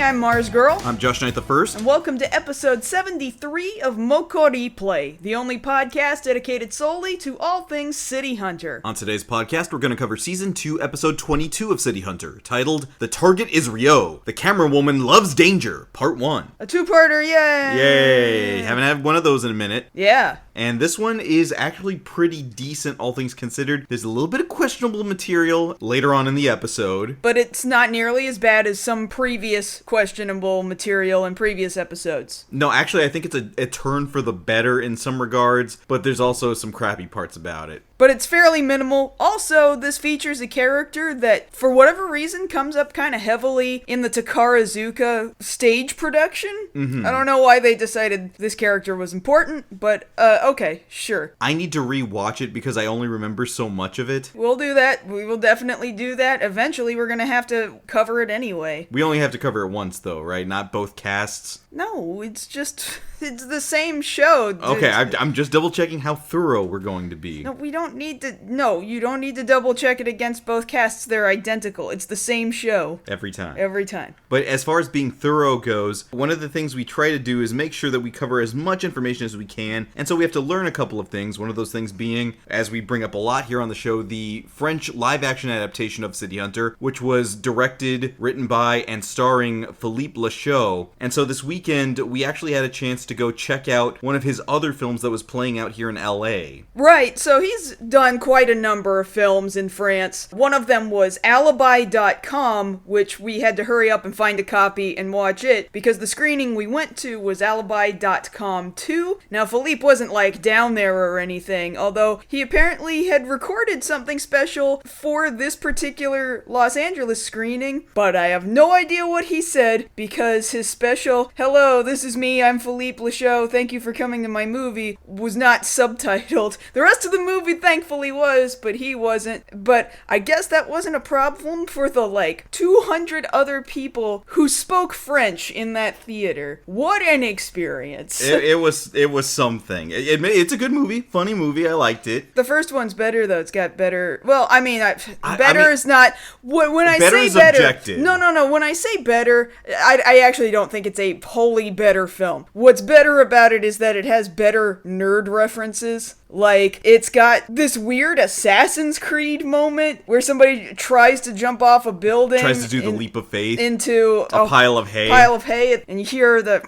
Hi, I'm MarzGurl. I'm JoshKnightTheFirst. And welcome to episode 73 of MokkoriPlay, the only podcast dedicated solely to all things City Hunter. On today's podcast, we're going to cover Season 2, Episode 22 of City Hunter, titled The Target is Ryo, The Camera Woman Loves Danger, Part 1. A two-parter, yay! Yay! Haven't had one of those in a minute. Yeah. And this one is actually pretty decent, all things considered. There's a little bit of questionable material later on in the episode. But it's not nearly as bad as some previous questionable material in previous episodes. No, actually, I think it's a turn for the better in some regards, but there's also some crappy parts about it. But it's fairly minimal. Also, this features a character that, for whatever reason, comes up kind of heavily in the Takarazuka stage production. Mm-hmm. I don't know why they decided this character was important, but okay, sure. I need to rewatch it because I only remember so much of it. We'll do that. We will definitely do that. Eventually, we're going to have to cover it anyway. We only have to cover it once, though, right? Not both casts? No, it's the same show. Okay, I'm just double-checking how thorough we're going to be. No, you don't need to double-check it against both casts. They're identical. It's the same show. Every time. Every time. But as far as being thorough goes, one of the things we try to do is make sure that we cover as much information as we can, and so we have to learn a couple of things. One of those things being, as we bring up a lot here on the show, the French live-action adaptation of City Hunter, which was directed, written by, and starring Philippe Lachaud. And so this weekend, we actually had a chance to go check out one of his other films that was playing out here in LA. Right, so he's done quite a number of films in France. One of them was Alibi.com, which we had to hurry up and find a copy and watch it, because the screening we went to was Alibi.com 2. Now, Philippe wasn't, down there or anything, although he apparently had recorded something special for this particular Los Angeles screening, but I have no idea what he said, because his special, "Hello, this is me, I'm Philippe Lachaud, thank you for coming to my movie," was not subtitled. The rest of the movie thankfully was, but he wasn't. But I guess that wasn't a problem for the 200 other people who spoke French in that theater. What an experience. It was something. It's a good movie, funny movie, I liked it. The first one's better though, it's got better, well, better is not, when I better say is better, objective. No, when I say better, I actually don't think it's a wholly better film. What's better about it is that it has better nerd references. It's got this weird Assassin's Creed moment where somebody tries to jump off a building. Tries to do the leap of faith. Into a pile of hay. And you hear the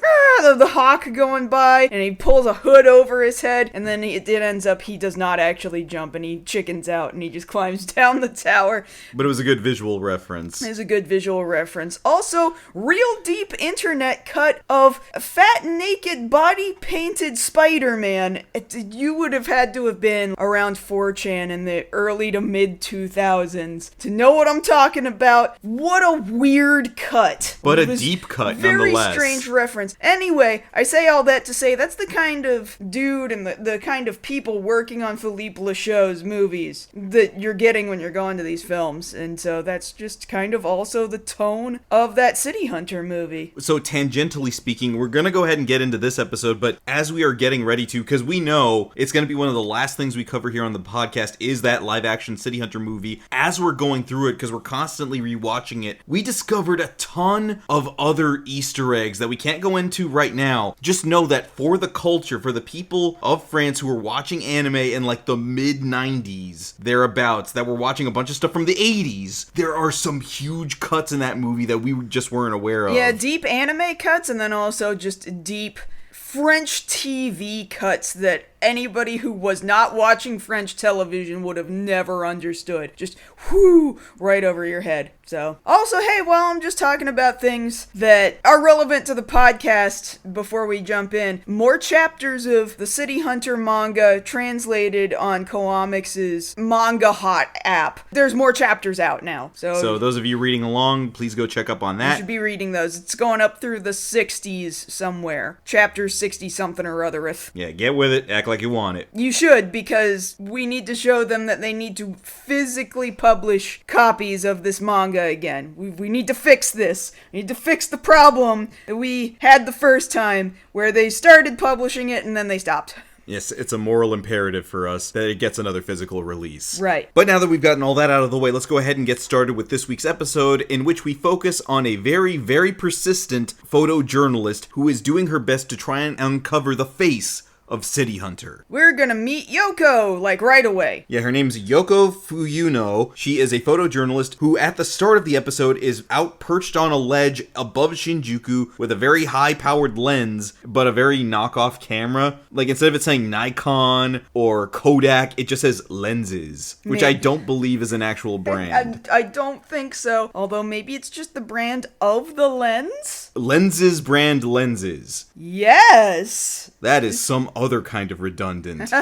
hawk going by, and he pulls a hood over his head, and then it ends up he does not actually jump, and he chickens out, and he just climbs down the tower. But it was a good visual reference. It was a good visual reference. Also, real deep internet cut of fat, naked, body-painted Spider-Man. You would have had to have been around 4chan in the early to mid 2000s to know what I'm talking about. What a weird cut. But a deep cut, nonetheless. Very strange reference. Anyway, I say all that to say that's the kind of dude and the kind of people working on Philippe Lachaud's movies that you're getting when you're going to these films. And so that's just kind of also the tone of that City Hunter movie. So tangentially speaking, we're going to go ahead and get into this episode, but as we are getting ready to, because we know it's going to be one of the last things we cover here on the podcast is that live-action City Hunter movie. As we're going through it, because we're constantly rewatching it, we discovered a ton of other Easter eggs that we can't go into right now. Just know that for the culture, for the people of France who were watching anime in the mid-90s, thereabouts, that were watching a bunch of stuff from the 80s, there are some huge cuts in that movie that we just weren't aware of. Yeah, deep anime cuts, and then also just deep French TV cuts that anybody who was not watching French television would have never understood. Just whoo, right over your head. So, also, hey, while I'm just talking about things that are relevant to the podcast before we jump in, more chapters of the City Hunter manga translated on Comics' Manga Hot app. There's more chapters out now. So those of you reading along, please go check up on that. You should be reading those. It's going up through the 60s somewhere. Chapter 60-something or othereth. Yeah, get with it. Act like you want it. You should, because we need to show them that they need to physically publish copies of this manga again. We need to fix this. We need to fix the problem that we had the first time, where they started publishing it and then they stopped. Yes, it's a moral imperative for us that it gets another physical release. Right. But now that we've gotten all that out of the way, let's go ahead and get started with this week's episode, in which we focus on a very, very persistent photojournalist who is doing her best to try and uncover the face of City Hunter. We're gonna meet Yoko, like, right away. Yeah, her name's Yoko Fuyuno. She is a photojournalist who, at the start of the episode, is out perched on a ledge above Shinjuku with a very high-powered lens, but a very knockoff camera. Like, instead of it saying Nikon or Kodak, it just says lenses, which I don't believe is an actual brand. I don't think so, although maybe it's just the brand of the lens? Lenses brand lenses. Yes! That is some other kind of redundant.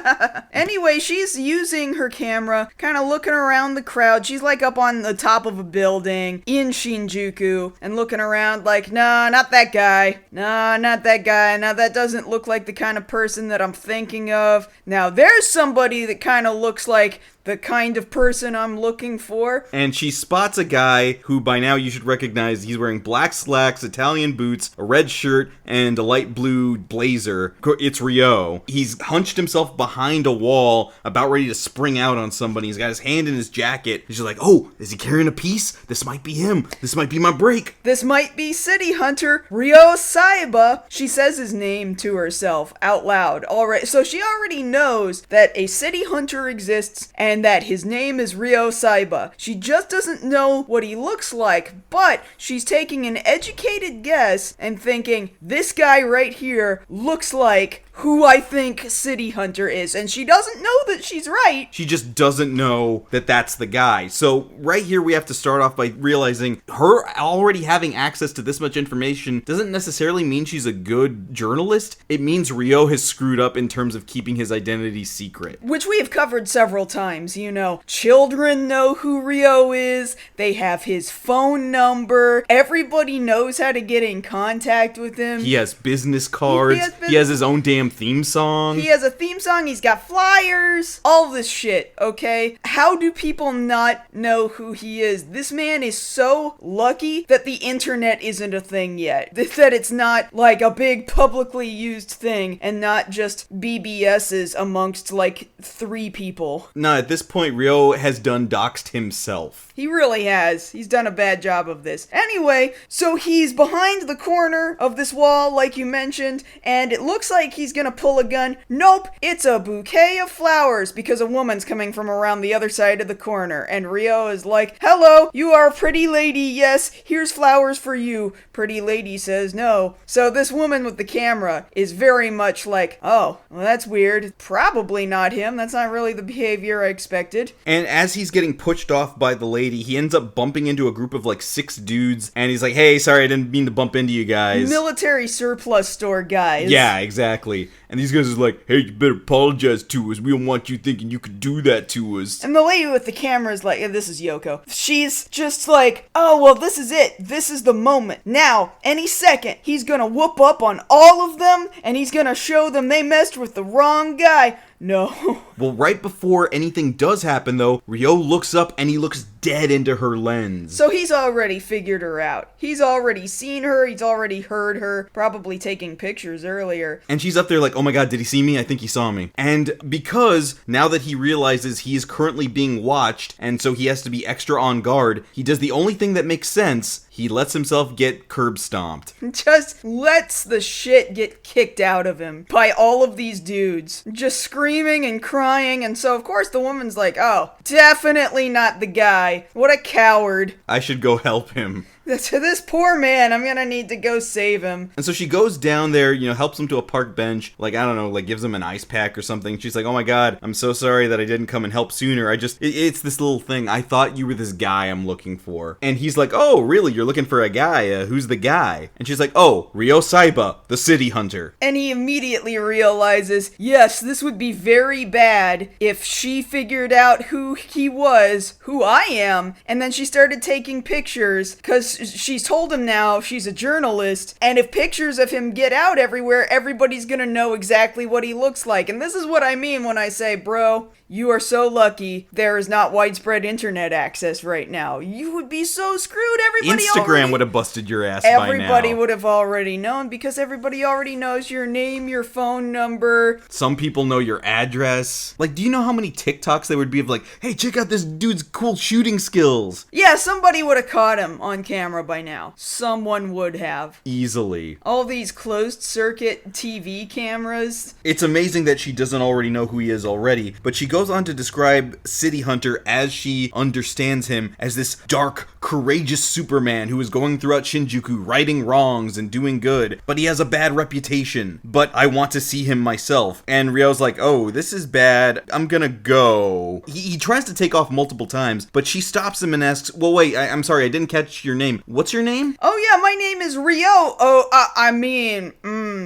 Anyway, she's using her camera, kind of looking around the crowd. She's like up on the top of a building in Shinjuku and looking around like, nah, not that guy. Nah, not that guy. Now that doesn't look like the kind of person that I'm thinking of. Now there's somebody that kind of looks like the kind of person I'm looking for. And she spots a guy who by now you should recognize. He's wearing black slacks, Italian boots, a red shirt, and a light blue blazer. It's Ryo. He's hunched himself behind a wall, about ready to spring out on somebody. He's got his hand in his jacket. He's just like, oh, is he carrying a piece? This might be him. This might be my break. This might be City Hunter Ryo Saiba. She says his name to herself out loud. Already, so she already knows that a City Hunter exists and that his name is Ryo Saiba. She just doesn't know what he looks like, but she's taking an educated guess and thinking, this guy right here looks like who I think City Hunter is. And she doesn't know that she's right. She just doesn't know that that's the guy. So right here we have to start off by realizing her already having access to this much information doesn't necessarily mean she's a good journalist. It means Ryo has screwed up in terms of keeping his identity secret. Which we have covered several times, you know. Children know who Ryo is. They have his phone number. Everybody knows how to get in contact with him. He has business cards. He has his own damn theme song. He has a theme song. He's got flyers. All this shit, okay? How do people not know who he is? This man is so lucky that the internet isn't a thing yet. That it's not like a big publicly used thing and not just BBSs amongst like 3 people. No, at this point, Ryo has done doxed himself. He really has. He's done a bad job of this. Anyway, so he's behind the corner of this wall, like you mentioned, and it looks like he's gonna pull a gun. Nope, it's a bouquet of flowers because a woman's coming from around the other side of the corner, and Ryo is like, hello, you are a pretty lady, yes, here's flowers for you. Pretty lady says no. So this woman with the camera is very much like, oh, well, that's weird. Probably not him. That's not really the behavior I expected. And as he's getting pushed off by the lady, he ends up bumping into a group of like 6 dudes, and he's like, hey, sorry, I didn't mean to bump into you guys. Military surplus store guys. Yeah, exactly. And these guys are like, hey, you better apologize to us. We don't want you thinking you could do that to us. And the lady with the camera is like, this is Yoko. She's just like, oh, well, this is it. This is the moment. Now, any second, he's gonna whoop up on all of them, and he's gonna show them they messed with the wrong guy. No. Well, right before anything does happen, though, Ryo looks up and he looks dead into her lens. So he's already figured her out. He's already seen her. He's already heard her, probably taking pictures earlier. And she's up there like, oh my god, did he see me? I think he saw me. And because now that he realizes he is currently being watched, and so he has to be extra on guard, he does the only thing that makes sense. He lets himself get curb stomped. Just lets the shit get kicked out of him by all of these dudes. Just screaming and crying, and so of course the woman's like, oh, definitely not the guy. What a coward. I should go help him. To this poor man, I'm gonna need to go save him. And so she goes down there, helps him to a park bench, like, I don't know, like gives him an ice pack or something. She's like, oh my god, I'm so sorry that I didn't come and help sooner. It's this little thing. I thought you were this guy I'm looking for. And he's like, oh, really? You're looking for a guy? Who's the guy? And she's like, oh, Ryo Saiba, the city hunter. And he immediately realizes, yes, this would be very bad if she figured out who he was, who I am, and then she started taking pictures, because she's told him now she's a journalist, and if pictures of him get out everywhere, everybody's gonna know exactly what he looks like. And this is what I mean when I say, bro, you are so lucky there is not widespread internet access right now. You would be so screwed. Instagram would have busted your ass by now. Everybody would have already known, because everybody already knows your name, your phone number. Some people know your address. Like, do you know how many TikToks there would be of like, hey, check out this dude's cool shooting skills? Yeah, somebody would have caught him on camera by now. Someone would have. Easily. All these closed circuit TV cameras. It's amazing that she doesn't already know who he is already, but she goes on to describe City Hunter as she understands him as this dark, courageous Superman who is going throughout Shinjuku righting wrongs and doing good, but he has a bad reputation. But I want to see him myself. And Ryo's like, oh, this is bad. I'm gonna go. He tries to take off multiple times, but she stops him and asks, well, wait, I'm sorry, I didn't catch your name. What's your name? Oh yeah, my name is Ryo. Oh,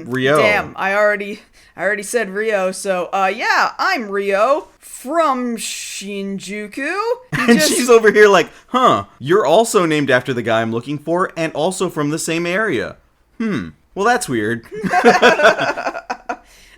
Ryo. Damn, I already said Ryo, so, yeah, I'm Ryo from Shinjuku. And she's over here like, huh, you're also named after the guy I'm looking for, and also from the same area. Well, that's weird.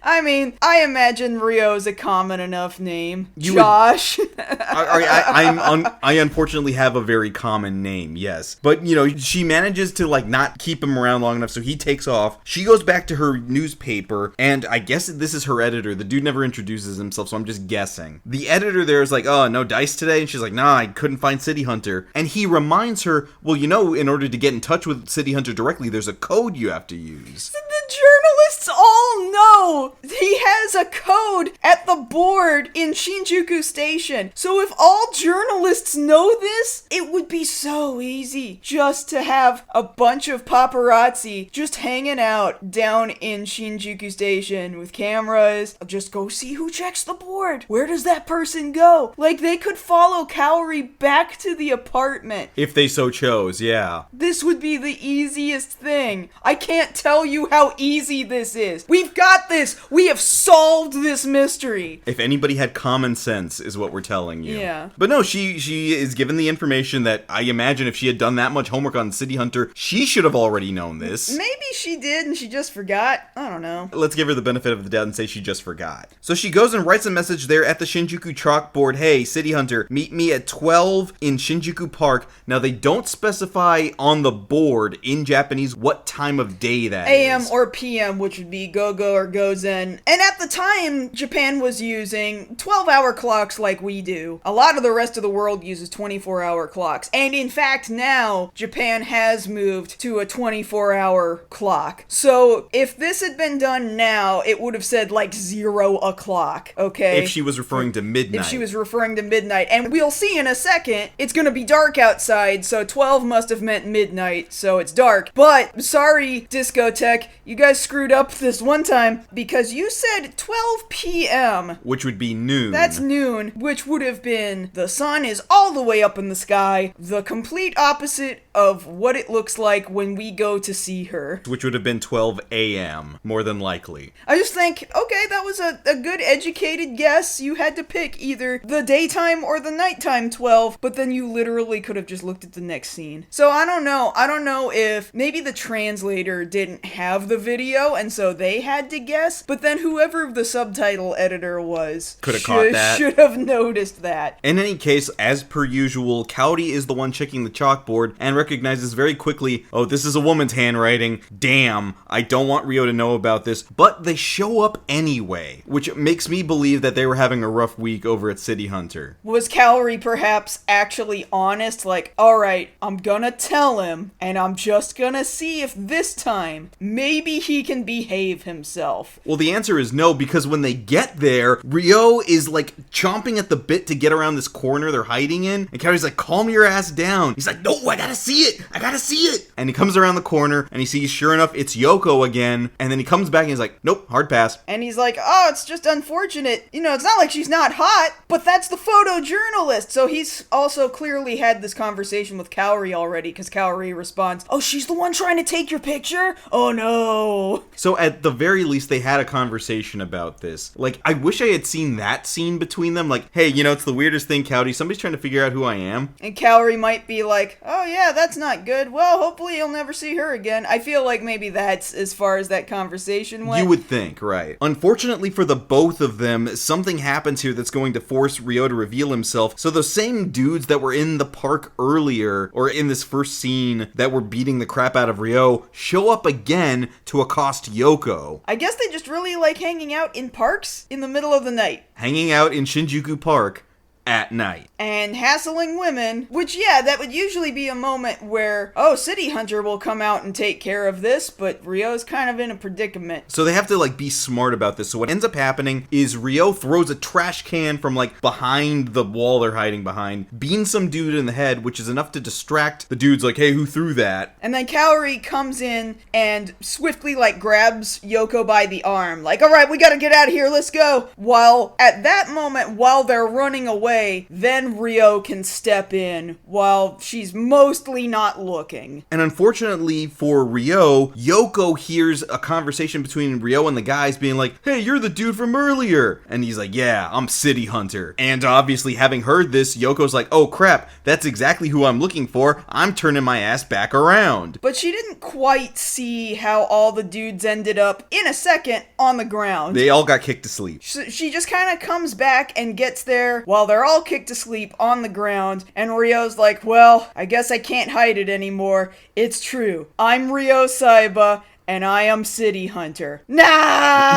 I mean, I imagine Ryo's a common enough name. Josh. I unfortunately have a very common name, yes. But, she manages to, not keep him around long enough, so he takes off. She goes back to her newspaper, and I guess this is her editor. The dude never introduces himself, so I'm just guessing. The editor there is like, oh, no dice today? And she's like, nah, I couldn't find City Hunter. And he reminds her, well, in order to get in touch with City Hunter directly, there's a code you have to use. The journalists all know he has a code at the board in Shinjuku Station. So if all journalists know this, it would be so easy just to have a bunch of paparazzi just hanging out down in Shinjuku Station with cameras. Just go see who checks the board. Where does that person go? They could follow Kaori back to the apartment. If they so chose, yeah. This would be the easiest thing. I can't tell you how easy this is. We've got this. We have solved this mystery. If anybody had common sense, is what we're telling you. Yeah. But no, she is given the information that I imagine if she had done that much homework on City Hunter, she should have already known this. Maybe she did and she just forgot. I don't know. Let's give her the benefit of the doubt and say she just forgot. So she goes and writes a message there at the Shinjuku chalkboard. Hey, City Hunter, meet me at 12 in Shinjuku Park. Now, they don't specify on the board in Japanese what time of day that AM is. or PM, which would be go-go or gozen. And at the time, Japan was using 12-hour clocks like we do. A lot of the rest of the world uses 24-hour clocks. And in fact, now, Japan has moved to a 24-hour clock. So if this had been done now, it would have said 0 o'clock, okay? If she was referring to midnight. If she was referring to midnight. And we'll see in a second, it's gonna be dark outside, so 12 must have meant midnight, so it's dark. But, sorry, Discotech, you guys screwed up this one time, because you said 12 p.m. Which would be noon. That's noon, which would have been the sun is all the way up in the sky, the complete opposite of what it looks like when we go to see her. Which would have been 12 a.m., more than likely. I just think, okay, that was a good educated guess. You had to pick either the daytime or the nighttime 12, but then you literally could have just looked at the next scene. So I don't know. I don't know if maybe the translator didn't have the video and so they had to guess, but then whoever the subtitle editor was could have caught that. Should have noticed that. In any case, as per usual, Kaori is the one checking the chalkboard and recognizes very quickly, oh, this is a woman's handwriting. Damn, I don't want Ryo to know about this. But they show up anyway, which makes me believe that they were having a rough week over at City Hunter. Was Kaori perhaps actually honest? Alright, I'm gonna tell him, and I'm just gonna see if this time, maybe he can behave himself. Well, the answer is no, because when they get there, Ryo is chomping at the bit to get around this corner they're hiding in, and Kaori's like, calm your ass down. He's like, no, I gotta see it. I gotta see it. And he comes around the corner, and he sees, sure enough, it's Yoko again, and then he comes back and he's like, nope, hard pass. And he's like, oh, it's just unfortunate. It's not like she's not hot, but that's the photojournalist. So he's also clearly had this conversation with Kaori already, because Kaori responds, oh, she's the one trying to take your picture? Oh, no. So at the very least, they had a conversation about about this. Like, I wish I had seen that scene between them. Like, hey, it's the weirdest thing, Cowdy. Somebody's trying to figure out who I am. And Cowrie might be like, oh yeah, that's not good. Well, hopefully you'll never see her again. I feel like maybe that's as far as that conversation went. You would think, right. Unfortunately for the both of them, something happens here that's going to force Ryo to reveal himself. So those same dudes that were in the park earlier, or in this first scene that were beating the crap out of Ryo, show up again to accost Yoko. I guess they just really like hanging out in parks in the middle of the night. Hanging out in Shinjuku Park at night. And hassling women, which, yeah, that would usually be a moment where, oh, City Hunter will come out and take care of this, but Ryo's kind of in a predicament. So they have to, be smart about this. So what ends up happening is Ryo throws a trash can from, behind the wall they're hiding behind, beans some dude in the head, which is enough to distract the dudes, hey, who threw that? And then Kaori comes in and swiftly, grabs Yoko by the arm, all right, we gotta get out of here, let's go. While, at that moment, while they're running away, then Ryo can step in while she's mostly not looking. And unfortunately for Ryo, Yoko hears a conversation between Ryo and the guys being like, hey, you're the dude from earlier. And he's like, yeah, I'm City Hunter. And obviously having heard this, Yoko's like, oh crap, that's exactly who I'm looking for. I'm turning my ass back around. But she didn't quite see how all the dudes ended up, in a second, on the ground. They all got kicked to sleep. She just kind of comes back and gets there while they're all kicked to sleep on the ground, and Ryo's like, well, I guess I can't hide it anymore. It's true. I'm Ryo Saiba, and I am City Hunter. Nah!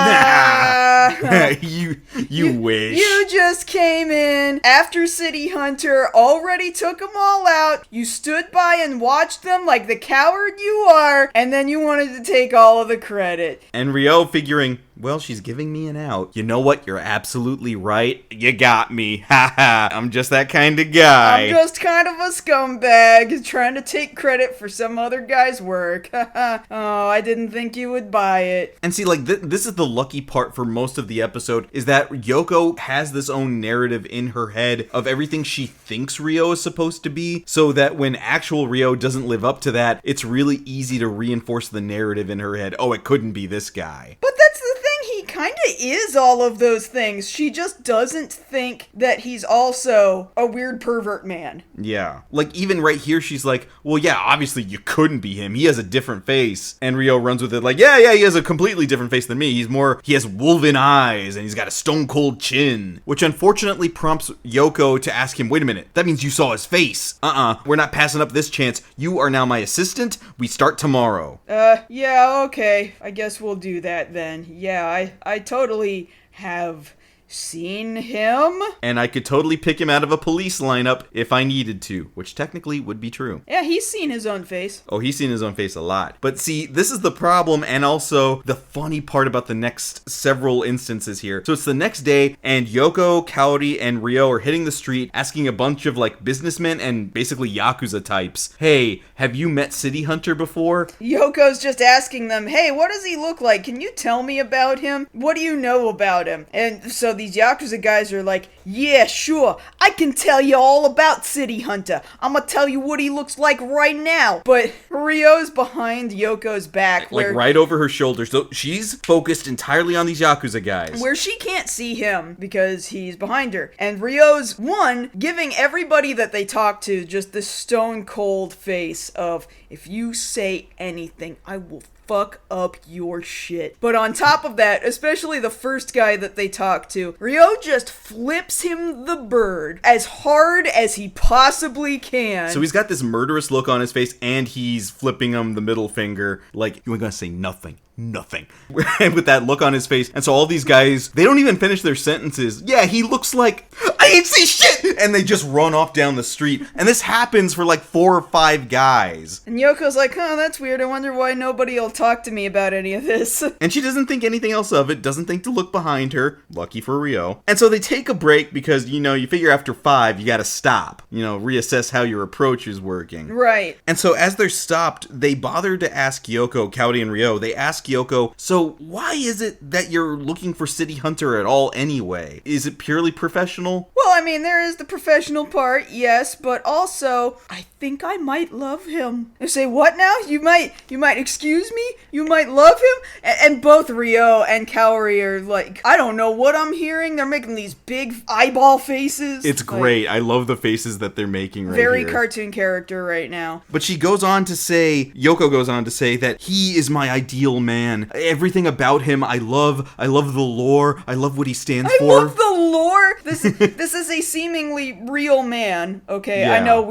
You wish. You just came in after City Hunter already took them all out. You stood by and watched them like the coward you are, and then you wanted to take all of the credit. And Ryo figuring, well, she's giving me an out. You know what? You're absolutely right. You got me. Haha. I'm just that kind of guy. I'm just kind of a scumbag trying to take credit for some other guy's work. Oh, I didn't think you would buy it. And see, this is the lucky part for most of the episode, is that Yoko has this own narrative in her head of everything she thinks Ryo is supposed to be, so that when actual Ryo doesn't live up to that, it's really easy to reinforce the narrative in her head. Oh, it couldn't be this guy. But that's the thing. He kind of is all of those things. She just doesn't think that he's also a weird pervert man. Yeah. Even right here, she's like, well, yeah, obviously you couldn't be him. He has a different face. And Ryo runs with it yeah, he has a completely different face than me. He has wolven eyes and he's got a stone cold chin. Which unfortunately prompts Yoko to ask him, wait a minute, that means you saw his face. We're not passing up this chance. You are now my assistant. We start tomorrow. Yeah, okay. I guess we'll do that then. Yeah, I totally have seen him. And I could totally pick him out of a police lineup if I needed to, which technically would be true. Yeah, he's seen his own face. Oh, he's seen his own face a lot. But see, this is the problem and also the funny part about the next several instances here. So it's the next day and Yoko, Kaori, and Ryo are hitting the street asking a bunch of businessmen and basically Yakuza types, hey, have you met City Hunter before? Yoko's just asking them, hey, what does he look like? Can you tell me about him? What do you know about him? And so these Yakuza guys are like, yeah, sure, I can tell you all about City Hunter. I'm gonna tell you what he looks like right now. But Ryo's behind Yoko's back. Right over her shoulder. So she's focused entirely on these Yakuza guys. Where she can't see him because he's behind her. And Ryo's, giving everybody that they talk to just this stone cold face of, if you say anything, I will fuck up your shit. But on top of that, especially the first guy that they talk to, Ryo just flips him the bird as hard as he possibly can. So he's got this murderous look on his face and he's flipping him the middle finger like, you ain't gonna say nothing. With that look on his face. And so all these guys, they don't even finish their sentences. Yeah, he looks like, I ain't see shit! And they just run off down the street. And this happens for 4 or 5 guys. And Yoko's like, that's weird. I wonder why nobody will talk to me about any of this. And she doesn't think anything else of it, doesn't think to look behind her. Lucky for Ryo. And so they take a break because, you figure after 5, you gotta stop. Reassess how your approach is working. Right. And so as they're stopped, they bother to ask Yoko, Kaori, and Ryo, they ask Yoko, so why is it that you're looking for City Hunter at all anyway? Is it purely professional? Well, Well, I mean, there is the professional part, yes, but also, I think I might love him. You say, what now? You might, excuse me? You might love him? And both Ryo and Kaori are like, I don't know what I'm hearing. They're making these big eyeball faces. It's great. I love the faces that they're making right very here. Very cartoon character right now. But Yoko goes on to say that he is my ideal man. Everything about him I love. I love the lore. I love what he stands for. I love the lore. This is a seemingly real man. Okay, yeah. I know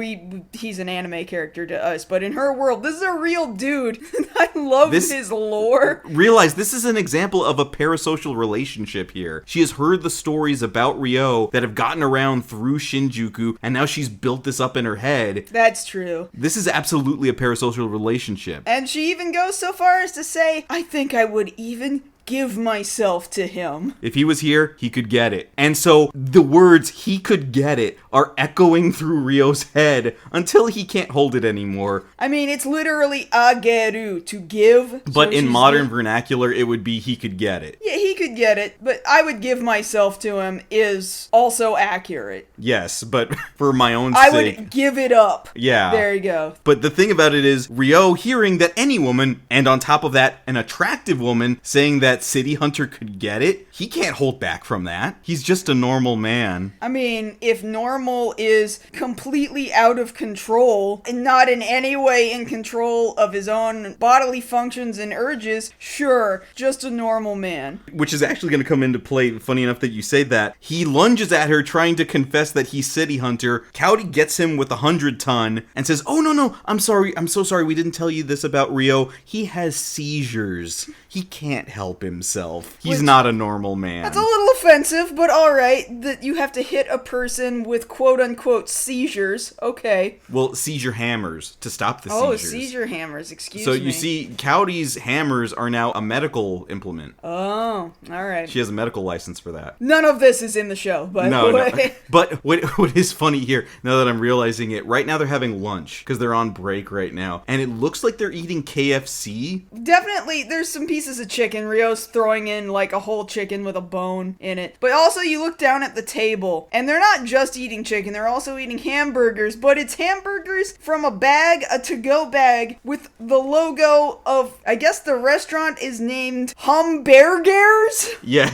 he's an anime character to us, but in her world, this is a real dude. I love his lore. Realize this is an example of a parasocial relationship here. She has heard the stories about Ryo that have gotten around through Shinjuku, and now she's built this up in her head. That's true. This is absolutely a parasocial relationship. And she even goes so far as to say, I think I would even give myself to him. If he was here, he could get it. And so the words "he could get it" are echoing through Ryo's head until he can't hold it anymore. I mean, it's literally ageru, to give. But in modern vernacular, it would be "he could get it." Yeah, he could get it, but I would give myself to him is also accurate. Yes, but for my own sake. I would give it up. Yeah. There you go. But the thing about it is, Ryo hearing that any woman, and on top of that, an attractive woman, saying that City Hunter could get it, he can't hold back from that. He's just a normal man. I mean, if normal is completely out of control and not in any way in control of his own bodily functions and urges, sure, just a normal man. Which is actually going to come into play, funny enough that you say that. He lunges at her trying to confess that he's City Hunter. Kaori gets him with 100-ton and says, "Oh, no, I'm sorry, I'm so sorry, we didn't tell you this about Ryo. He has seizures. He can't help himself. He's not a normal man." That's a little offensive, but alright, that you have to hit a person with quote-unquote seizures, okay. Well, seizure hammers to stop the seizures. Oh, seizure hammers, excuse me. So you see, Kaori's hammers are now a medical implement. Oh, alright. She has a medical license for that. None of this is in the show, by the way. No. But what is funny here, now that I'm realizing it, right now they're having lunch, because they're on break right now, and it looks like they're eating KFC. Definitely, there's some pieces of chicken. Ryo's throwing in like a whole chicken with a bone in it. But also you look down at the table and they're not just eating chicken, they're also eating hamburgers, but it's hamburgers from a bag, a to-go bag with the logo of, I guess the restaurant is named Humbergers? Yes,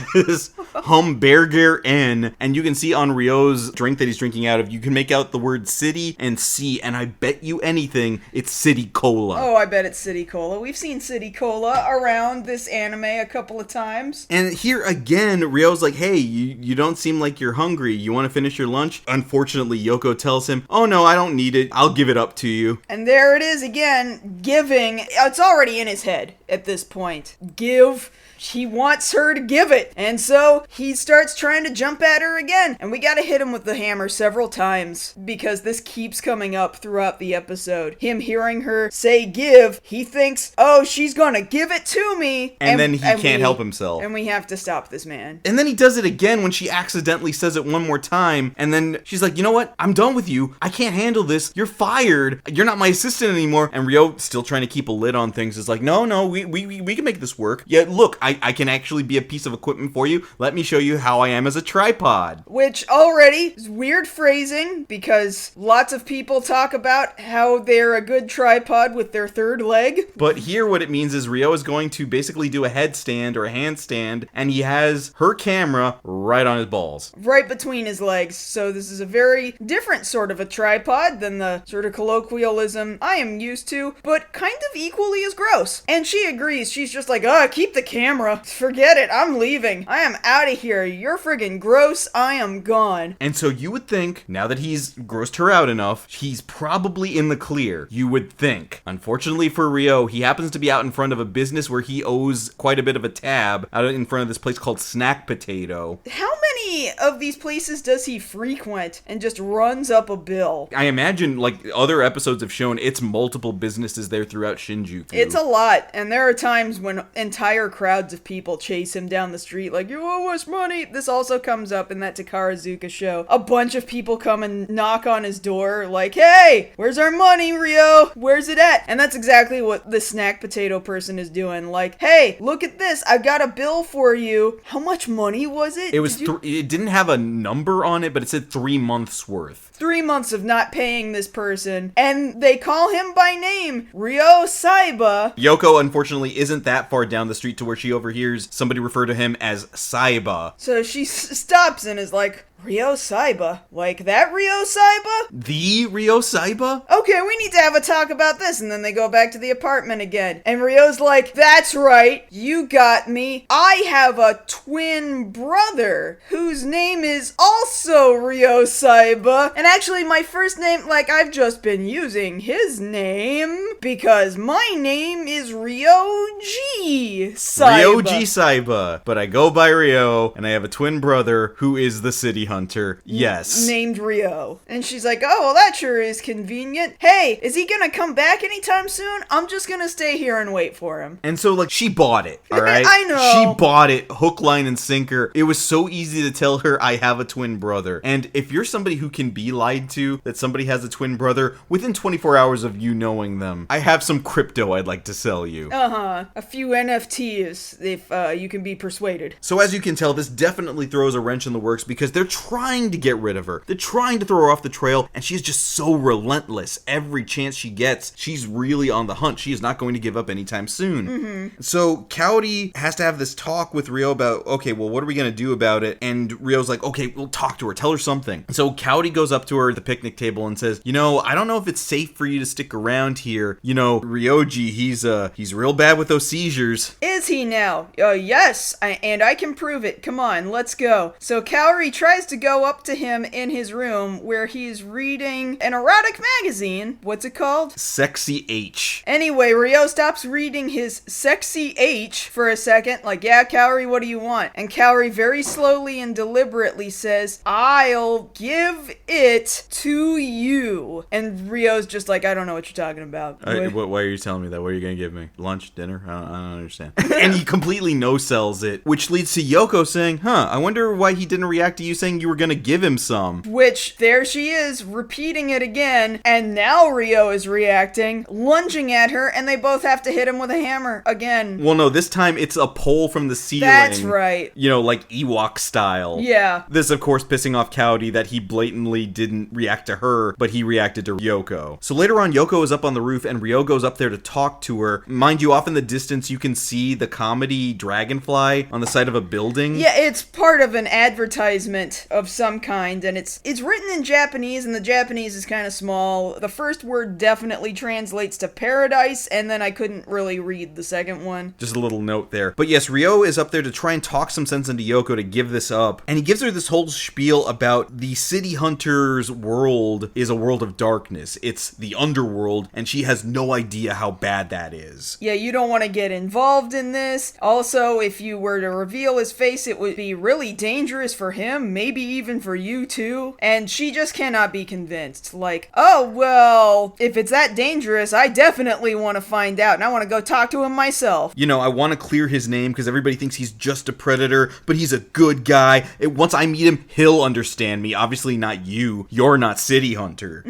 Humberger N. And you can see on Ryo's drink that he's drinking out of, you can make out the word city and C, and I bet you anything, it's City Cola. Oh, I bet it's City Cola. We've seen City Cola around this anime a couple of times. And here again, Ryo's like, hey, you don't seem like you're hungry. You want to finish your lunch? Unfortunately, Yoko tells him, oh no, I don't need it. I'll give it up to you. And there it is again, giving. It's already in his head at this point. Give. He wants her to give it. And so he starts trying to jump at her again. And we gotta hit him with the hammer several times because this keeps coming up throughout the episode. Him hearing her say give, he thinks, oh, she's gonna give it to me. And then he can't help himself. And we have to stop this man. And then he does it again when she accidentally says it one more time. And then she's like, you know what? I'm done with you. I can't handle this. You're fired. You're not my assistant anymore. And Ryo, still trying to keep a lid on things, is like, no, we can make this work. Yeah, look, I can actually be a piece of equipment for you. Let me show you how I am as a tripod. Which already is weird phrasing because lots of people talk about how they're a good tripod with their third leg. But here what it means is Ryo is going to basically do a headstand or a handstand, and he has her camera right on his balls. Right between his legs. So this is a very different sort of a tripod than the sort of colloquialism I am used to, but kind of equally as gross. And she agrees. She's just like, keep the camera. Forget it. I'm leaving. I am out of here. You're friggin' gross. I am gone. And so you would think, now that he's grossed her out enough, he's probably in the clear. You would think. Unfortunately for Ryo, he happens to be out in front of a business where he owes quite a bit of a tab, out in front of this place called Snack Potato. How many of these places does he frequent and just runs up a bill? I imagine, like other episodes have shown, it's multiple businesses there throughout Shinjuku. It's a lot, and there are times when entire crowds of people chase him down the street like, you owe us money. This also comes up in that Takarazuka show. A bunch of people come and knock on his door like, hey, where's our money, Ryo? Where's it at? And that's exactly what the Snack Potato person is doing. Like, hey, look at this. I've got a bill for you. How much money was it? It it didn't have a number on it, but it said 3 months worth. 3 months of not paying this person, and they call him by name, Ryo Saiba. Yoko, unfortunately, isn't that far down the street to where she overhears somebody refer to him as Saiba. So she stops and is like, Ryo Saiba? Like that Ryo Saiba? The Ryo Saiba? Okay, we need to have a talk about this. And then they go back to the apartment again. And Ryo's like, that's right, you got me. I have a twin brother whose name is also Ryo Saiba. And actually, my first name, like, I've just been using his name because my name is Ryoji Saiba. Ryoji Saiba. But I go by Ryo, and I have a twin brother who is the city hunter. Yes. Named Ryo. And she's like, oh, well, that sure is convenient. Hey, is he gonna come back anytime soon? I'm just gonna stay here and wait for him. And so, like, she bought it, all right? I know. She bought it, hook, line, and sinker. It was so easy to tell her, I have a twin brother. And if you're somebody who can be lied to, that somebody has a twin brother, within 24 hours of you knowing them, I have some crypto I'd like to sell you. A few NFTs, if you can be persuaded. So as you can tell, this definitely throws a wrench in the works because they're trying to get rid of her. They're trying to throw her off the trail, and she's just so relentless. Every chance she gets, she's really on the hunt. She is not going to give up anytime soon. Mm-hmm. So Kaori has to have this talk with Ryo about, okay, well, what are we going to do about it? And Ryo's like, okay, we'll talk to her. Tell her something. So Kaori goes up to her at the picnic table and says, you know, I don't know if it's safe for you to stick around here. You know, Ryoji, he's real bad with those seizures. Is he now? Yes, and I can prove it. Come on, let's go. So Kaori tries to go up to him in his room where he's reading an erotic magazine. What's it called? Sexy H. Anyway, Ryo stops reading his Sexy H for a second, like, yeah, Kaori, what do you want? And Kaori very slowly and deliberately says, I'll give it to you. And Ryo's just like, I don't know what you're talking about. Why are you telling me that? What are you going to give me? Lunch? Dinner? I don't understand. And he completely no-sells it, which leads to Yoko saying, I wonder why he didn't react to you saying you were going to give him some. Which, there she is, repeating it again, and now Ryo is reacting, lunging at her, and they both have to hit him with a hammer again. Well, no, this time it's a pole from the ceiling. That's right. You know, like Ewok style. Yeah. This, of course, pissing off Kaori that he blatantly didn't react to her, but he reacted to Yoko. So later on, Yoko is up on the roof, and Ryo goes up there to talk to her. Mind you, off in the distance, you can see the comedy dragonfly on the side of a building. Yeah, it's part of an advertisement of some kind, and it's written in Japanese, and the Japanese is kind of small. The first word definitely translates to paradise, and then I couldn't really read the second one. Just a little note there. But yes, Ryo is up there to try and talk some sense into Yoko to give this up, and he gives her this whole spiel about the city hunter's world is a world of darkness. It's the underworld, and she has no idea how bad that is. Yeah, you don't want to get involved in this. Also, if you were to reveal his face, it would be really dangerous for him, maybe even for you too. And she just cannot be convinced. Like, oh, well, if it's that dangerous, I definitely want to find out, and I want to go talk to him myself. You know, I want to clear his name because everybody thinks he's just a predator, but he's a good guy. Once I meet him, he'll understand me. Obviously not you. You're not City Hunter.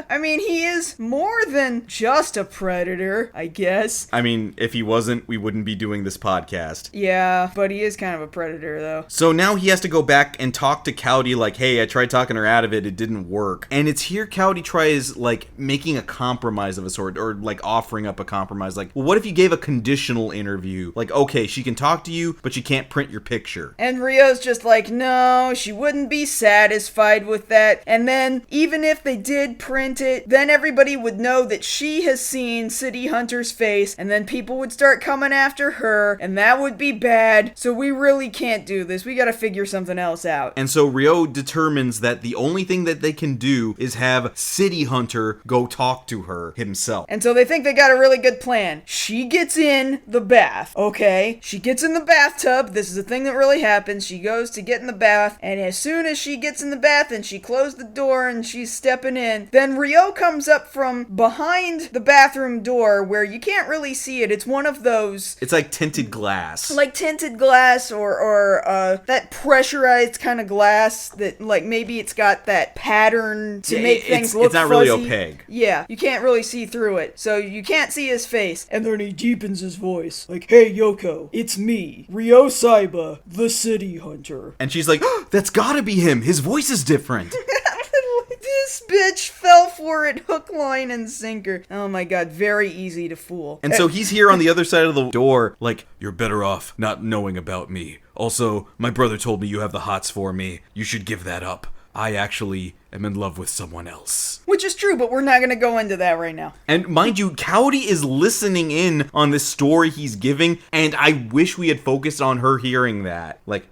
I mean, he is more than just a predator, I guess. I mean, if he wasn't, we wouldn't be doing this podcast. Yeah, but he is kind of a predator, though. So now he has to go back and talk to Kaori like, hey, I tried talking her out of it, it didn't work. And it's here Kaori tries, like, making a compromise of a sort, or, like, offering up a compromise. Like, well, what if you gave a conditional interview? Like, okay, she can talk to you, but she can't print your picture. And Ryo's just like, no, she wouldn't be satisfied with that. And then, even if they did print it, then everybody would know that she has seen City Hunter's face, and then people would start coming after her, and that would be bad. So we really can't do this. We gotta figure something else out. And so Ryo determines that the only thing that they can do is have City Hunter go talk to her himself. And so they think they got a really good plan. She gets in the bath, okay? She gets in the bathtub. This is a thing that really happens. She goes to get in the bath, and as soon as she gets in the bath and she closed the door and she's stepping in, then Ryo comes up from behind the bathroom door where you can't really see it. It's one of those... It's like tinted glass. Like tinted glass or that pressurized kind of glass that, like, maybe it's got that pattern to make things look fuzzy. It's not really opaque. Yeah, you can't really see through it. So you can't see his face. And then he deepens his voice. Like, hey, Yoko, it's me, Ryo Saiba, the City Hunter. And she's like, oh, that's gotta be him. His voice is different. This bitch fell for it, hook, line, and sinker. Oh my god, very easy to fool. And so he's here on the other side of the door, like, you're better off not knowing about me. Also, my brother told me you have the hots for me. You should give that up. I actually am in love with someone else. Which is true, but we're not gonna go into that right now. And mind you, Cowdy is listening in on this story he's giving, and I wish we had focused on her hearing that. Like,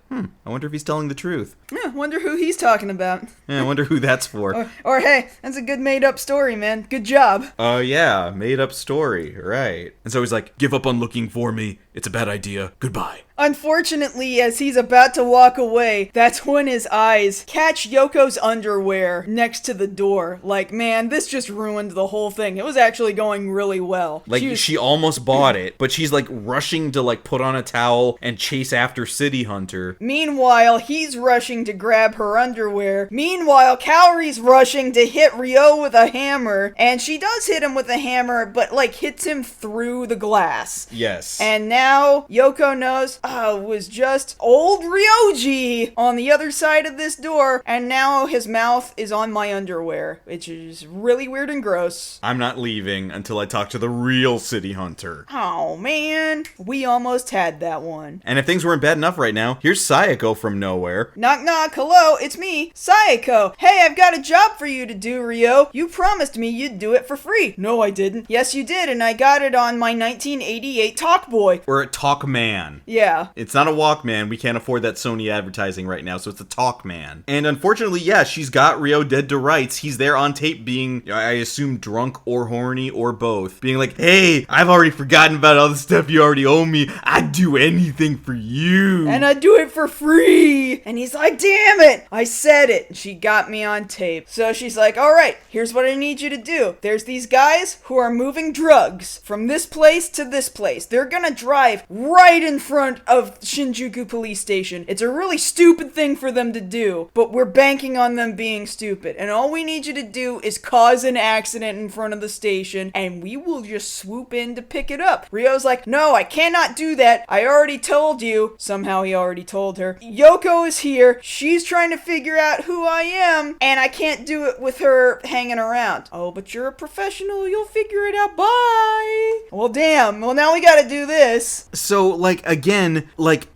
I wonder if he's telling the truth. Yeah, wonder who he's talking about. Yeah, I wonder who that's for. Or hey, that's a good made-up story, man. Good job. Oh, yeah, made-up story, right. And so he's like, give up on looking for me. It's a bad idea. Goodbye. Unfortunately, as he's about to walk away, that's when his eyes catch Yoko's underwear next to the door. Like, man, this just ruined the whole thing. It was actually going really well. Like, she almost bought it, but she's, like, rushing to, like, put on a towel and chase after City Hunter. Meanwhile, he's rushing to grab her underwear. Meanwhile, Kaori's rushing to hit Ryo with a hammer. And she does hit him with a hammer, but, like, hits him through the glass. Yes. And now, Yoko knows, it was just old Ryoji on the other side of this door, and now his mouth is on my underwear, which is really weird and gross. I'm not leaving until I talk to the real City Hunter. Oh, man. We almost had that one. And if things weren't bad enough right now, here's Sayako from nowhere. Knock, knock. Hello, it's me, Sayako. Hey, I've got a job for you to do, Ryo. You promised me you'd do it for free. No, I didn't. Yes, you did, and I got it on my 1988 Talkboy. Or a Talkman. Yeah. It's not a Walkman. We can't afford that Sony advertising right now, so it's a Talkman. And unfortunately, yeah, she's got Ryo dead to rights. He's there on tape being, I assume, drunk or horny or both. Being like, hey, I've already forgotten about all the stuff you already owe me. I'd do anything for you. And I'd do it for free. And he's like, damn it. I said it. And she got me on tape. So she's like, all right, here's what I need you to do. There's these guys who are moving drugs from this place to this place. They're gonna drive right in front of Shinjuku Police Station. It's a really stupid thing for them to do, but we're banking on them being stupid. And all we need you to do is cause an accident in front of the station, and we will just swoop in to pick it up. Ryo's like, no, I cannot do that. I already told you. Somehow he already told her. Yoko is here. She's trying to figure out who I am, and I can't do it with her hanging around. Oh, but you're a professional. You'll figure it out. Bye. Well, damn. Well, now we gotta do this. So, like, again, like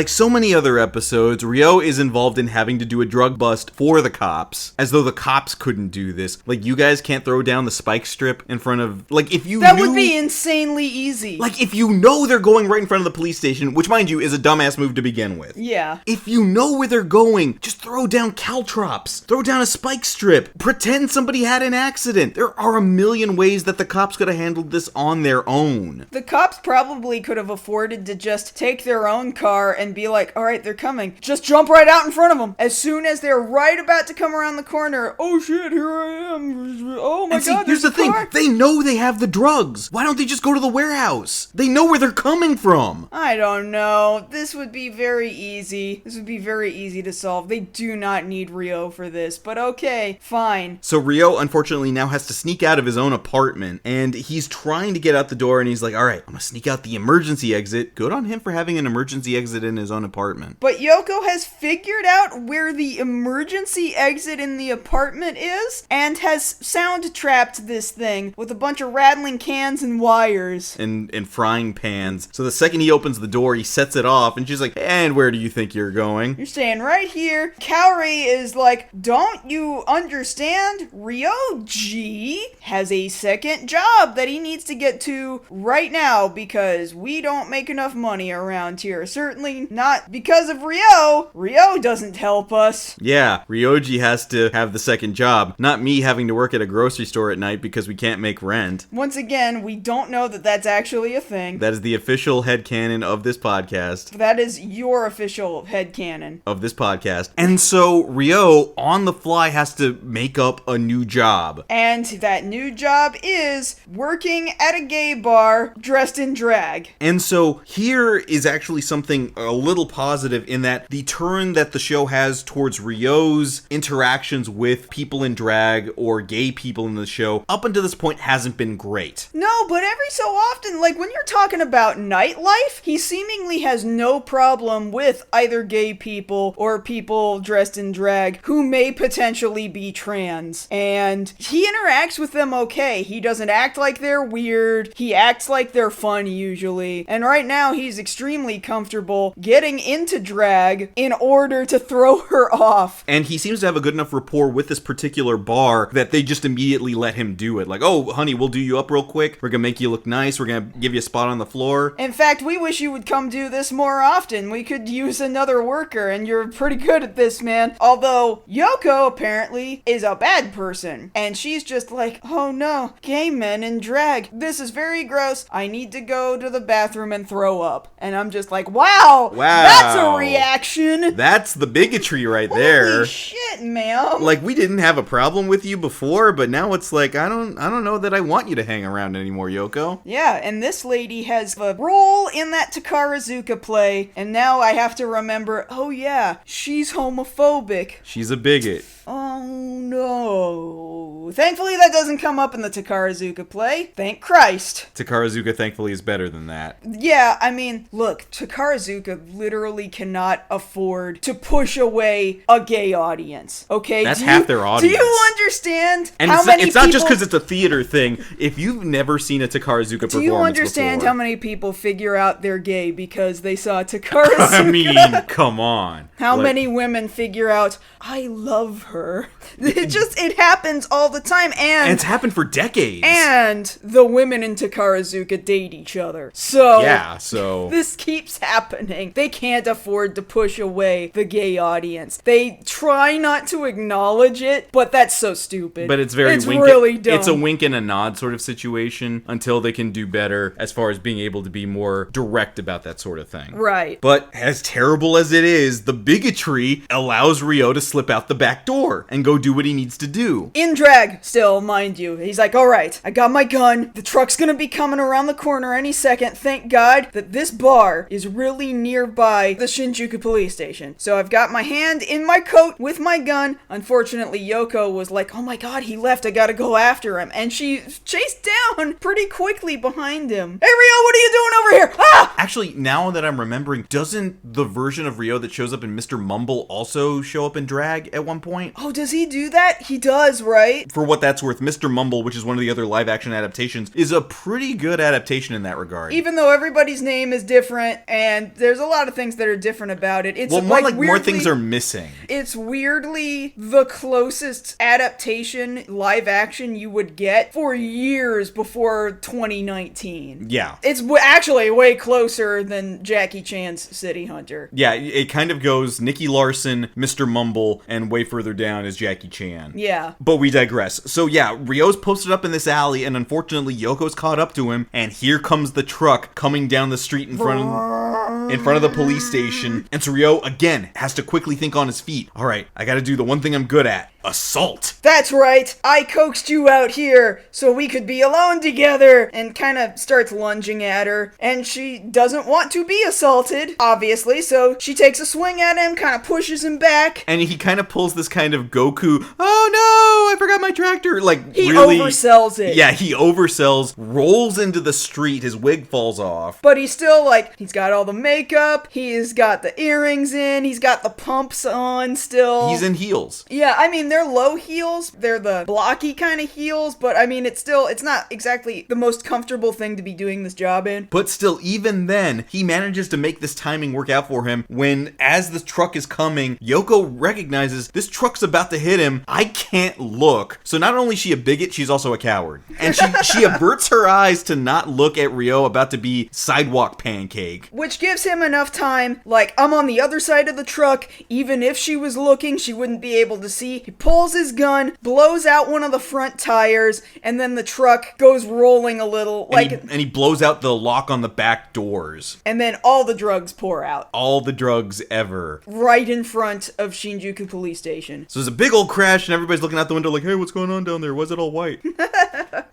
so many other episodes, Ryo is involved in having to do a drug bust for the cops, as though the cops couldn't do this. Like, you guys can't throw down the spike strip in front of, like, if you That would be insanely easy. Like, if you know they're going right in front of the police station, which, mind you, is a dumbass move to begin with. Yeah. If you know where they're going, just throw down caltrops. Throw down a spike strip. Pretend somebody had an accident. There are a million ways that the cops could have handled this on their own. The cops probably could have afforded to just take their own car and be like, all right, they're coming. Just jump right out in front of them. As soon as they're right about to come around the corner, oh shit, here I am. Oh my god, here's the thing. They know they have the drugs. Why don't they just go to the warehouse? They know where they're coming from. I don't know. This would be very easy. This would be very easy to solve. They do not need Ryo for this, but okay, fine. So Ryo, unfortunately, now has to sneak out of his own apartment, and he's trying to get out the door, and he's like, all right, I'm gonna sneak out the emergency exit. Good on him for having an emergency exit in his own apartment. But Yoko has figured out where the emergency exit in the apartment is, and has sound trapped this thing with a bunch of rattling cans and wires. And frying pans. So the second he opens the door, he sets it off, and she's like, and where do you think you're going? You're staying right here. Kaori is like, don't you understand? Ryoji has a second job that he needs to get to right now because we don't don't make enough money around here. Certainly not because of Ryo. Ryo doesn't help us. Yeah, Ryoji has to have the second job, not me having to work at a grocery store at night because we can't make rent. Once again, we don't know that that's actually a thing. That is the official headcanon of this podcast. That is your official headcanon. Of this podcast. And so Ryo, on the fly, has to make up a new job. And that new job is working at a gay bar dressed in drag. And so here is actually something a little positive in that the turn that the show has towards Ryo's interactions with people in drag or gay people in the show up until this point hasn't been great. No, but every so often, like when you're talking about nightlife, he seemingly has no problem with either gay people or people dressed in drag who may potentially be trans. And he interacts with them okay. He doesn't act like they're weird. He acts like they're fun usually. And right now he's extremely comfortable getting into drag in order to throw her off. And he seems to have a good enough rapport with this particular bar that they just immediately let him do it. Like, oh, honey, we'll do you up real quick. We're gonna make you look nice. We're gonna give you a spot on the floor. In fact, we wish you would come do this more often. We could use another worker, and you're pretty good at this, man. Although, Yoko apparently is a bad person. And she's just like, oh no, gay men in drag. This is very gross. I need to go to the bathroom and throw up. And I'm just like, wow. That's a reaction. That's the bigotry right there. Holy shit, ma'am. Like, we didn't have a problem with you before, but now it's like, I don't know that I want you to hang around anymore, Yoko. Yeah, and this lady has a role in that Takarazuka play, and now I have to remember, oh yeah, she's homophobic. She's a bigot. Oh no. Thankfully that doesn't come up in the Takarazuka play. Thank Christ. Takarazuka thankfully is better than that. Yeah, I mean, look, Takarazuka literally cannot afford to push away a gay audience. Okay? That's half their audience. Do you understand and how many people... It's not just because it's a theater thing. If you've never seen a Takarazuka performance Do you understand before, how many people figure out they're gay because they saw Takarazuka? I mean, come on. How many women figure out, I love her? It happens all the time, and it's happened for decades. And the women in Takarazuka date each other. So this keeps happening. They can't afford to push away the gay audience. They try not to acknowledge it, but that's so stupid. But it's really dumb. It's a wink and a nod sort of situation until they can do better as far as being able to be more direct about that sort of thing. Right. But as terrible as it is, the bigotry allows Ryo to slip out the back door and go do what he needs to do. In drag, still, mind you. He's like, alright, I got my gun. The truck's gonna be coming around the corner any second. Thank God that this bar is really nearby the Shinjuku police station. So I've got my hand in my coat with my gun. Unfortunately, Yoko was like, oh my God, he left. I gotta go after him. And she chased down pretty quickly behind him. Hey, Ryo, what are you doing over here? Ah! Actually, now that I'm remembering, doesn't the version of Ryo that shows up in Mr. Mumble also show up in drag at one point? Oh, does he do that? He does, right? For what that's worth, Mr. Mumble, which is one of the other live action adaptations, is a pretty good adaptation in that regard. Even though everybody's name is different and there's a lot of things that are different about it. It's more things are missing. It's weirdly the closest adaptation live action you would get for years before 2019. Yeah. It's actually way closer than Jackie Chan's City Hunter. Yeah, it kind of goes Nicky Larson, Mr. Mumble, and way further down is Jackie Chan. Yeah. But we digress. So yeah, Ryo's posted up in this alley, and unfortunately Yoko's caught up to him, and here comes the truck coming down the street in front of the police station. And so Ryo, again, has to quickly think on his feet. All right, I gotta do the one thing I'm good at. Assault. That's right. I coaxed you out here so we could be alone together. And kind of starts lunging at her. And she doesn't want to be assaulted, obviously. So she takes a swing at him, kind of pushes him back. And he kind of pulls this kind of Goku, oh no, I forgot my tractor. Like, he really oversells it. Yeah, he oversells, rolls into the street, his wig falls off. But he's still like, he's got all the makeup, he's got the earrings in, he's got the pumps on still. He's in heels. Yeah, I mean, they're low heels. They're the blocky kind of heels, but I mean, it's not exactly the most comfortable thing to be doing this job in. But still, even then, he manages to make this timing work out for him when, as the truck is coming, Yoko recognizes this truck's about to hit him. I can't look. So not only is she a bigot, she's also a coward. And she averts her eyes to not look at Ryo about to be sidewalk pancake. Which gives him enough time, like, I'm on the other side of the truck. Even if she was looking, she wouldn't be able to see. He pulls his gun, blows out one of the front tires, and then the truck goes rolling a little. And he blows out the lock on the back doors. And then all the drugs pour out. All the drugs ever. Right in front of Shinjuku Police Station. So there's a big old crash, and everybody's looking out the window like, hey, what's going on down there? Why is it all white?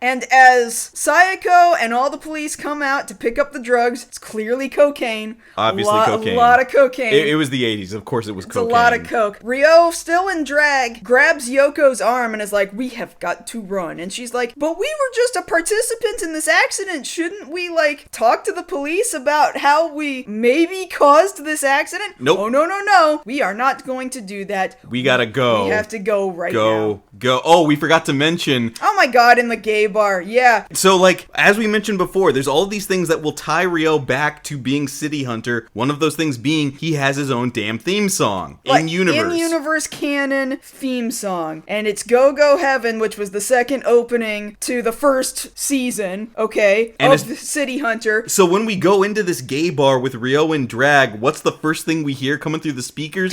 And as Sayako and all the police come out to pick up the drugs, it's clearly cocaine. Obviously cocaine. A lot of cocaine. It was the 80s. Of course it was cocaine. It's a lot of coke. Ryo, still in drag, grabs Yoko's arm and is like, we have got to run. And she's like, but we were just a participant in this accident. Shouldn't we, talk to the police about how we maybe caused this accident? Nope. Oh, no. We are not going to do that. We gotta go. We have to go right now. Go. Oh, we forgot to mention. Oh my god, in the gay bar. Yeah. So, as we mentioned before, there's all these things that will tie Ryo back to being City Hunter. One of those things being he has his own damn theme song. In-universe. In-universe canon theme song. And it's Go Go Heaven, which was the second opening to the first season, okay, and of the City Hunter. So when we go into this gay bar with Ryo in drag, what's the first thing we hear coming through the speakers?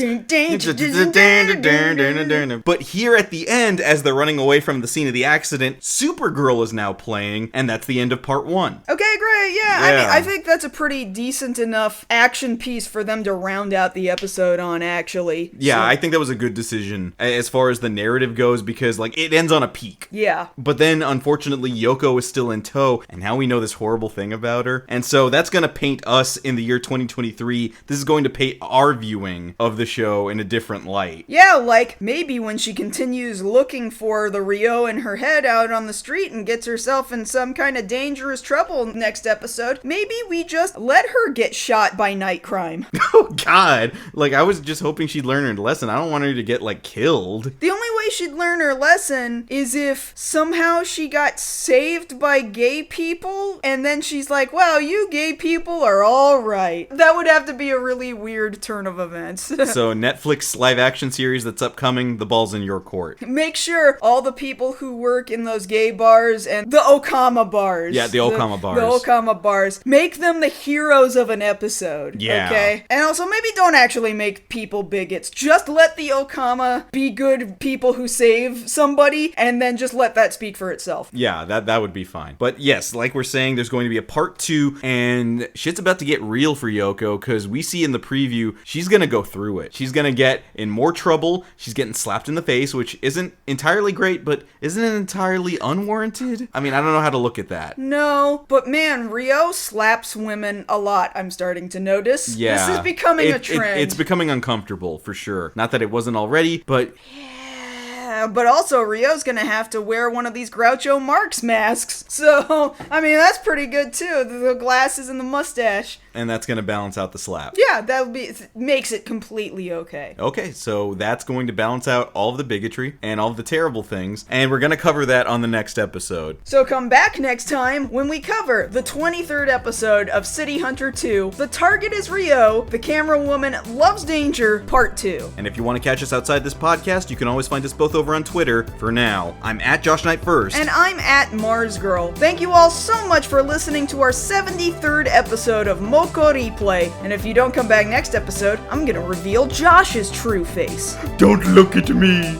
But here at the end, as they're running away from the scene of the accident, Supergirl is now playing, and that's the end of part 1. Okay, great, yeah. I mean, I think that's a pretty decent enough action piece for them to round out the episode on, actually. Yeah, so. I think that was a good decision as far as the narrative goes, because, it ends on a peak. Yeah. But then, unfortunately, Yoko is still in tow, and now we know this horrible thing about her. And so that's going to paint us in the year 2023. This is going to paint our viewing of the show in a different light. Yeah, maybe when she continues looking for the Ryo in her head out on the street and gets herself in some kind of dangerous trouble next episode, maybe we just let her get shot by night crime. Oh, God. I was just hoping she'd learn her lesson. I don't want her to get, killed. The only way she'd learn her lesson is if somehow she got saved by gay people, and then she's like, wow, you gay people are all right. That would have to be a really weird turn of events. So, Netflix live-action series that's upcoming, the ball's in your court. Make sure all the people who work in those gay bars and the Okama bars. Yeah, the Okama bars. The Okama bars. Make them the heroes of an episode. Yeah. Okay? And also, maybe don't actually make people bigots. Just let the Okama be good people who save somebody, and then just let that speak for itself. Yeah, that would be fine. But yes, like we're saying, there's going to be a part 2, and shit's about to get real for Yoko, because we see in the preview, she's going to go through it. She's going to get in more trouble. She's getting slapped in the face, which isn't entirely great, but isn't it entirely unwarranted? I mean, I don't know how to look at that. No, but man, Ryo slaps women a lot, I'm starting to notice. Yeah. This is becoming a trend. It's becoming uncomfortable, for sure. Not that it wasn't already, but... But also, Ryo's gonna have to wear one of these Groucho Marx masks. So, I mean, that's pretty good, too. The glasses and the mustache. And that's gonna balance out the slap. Yeah, makes it completely okay. Okay, so that's going to balance out all of the bigotry and all of the terrible things. And we're gonna cover that on the next episode. So come back next time when we cover the 23rd episode of City Hunter 2. The target is Ryo. The camera woman loves danger, part 2. And if you want to catch us outside this podcast, you can always find us both over on Twitter. For now, I'm at JoshKnightTheFirst. And I'm at MarzGurl. Thank you all so much for listening to our 73rd episode of MokkoriPlay. And if you don't come back next episode, I'm gonna reveal Josh's true face. Don't look at me.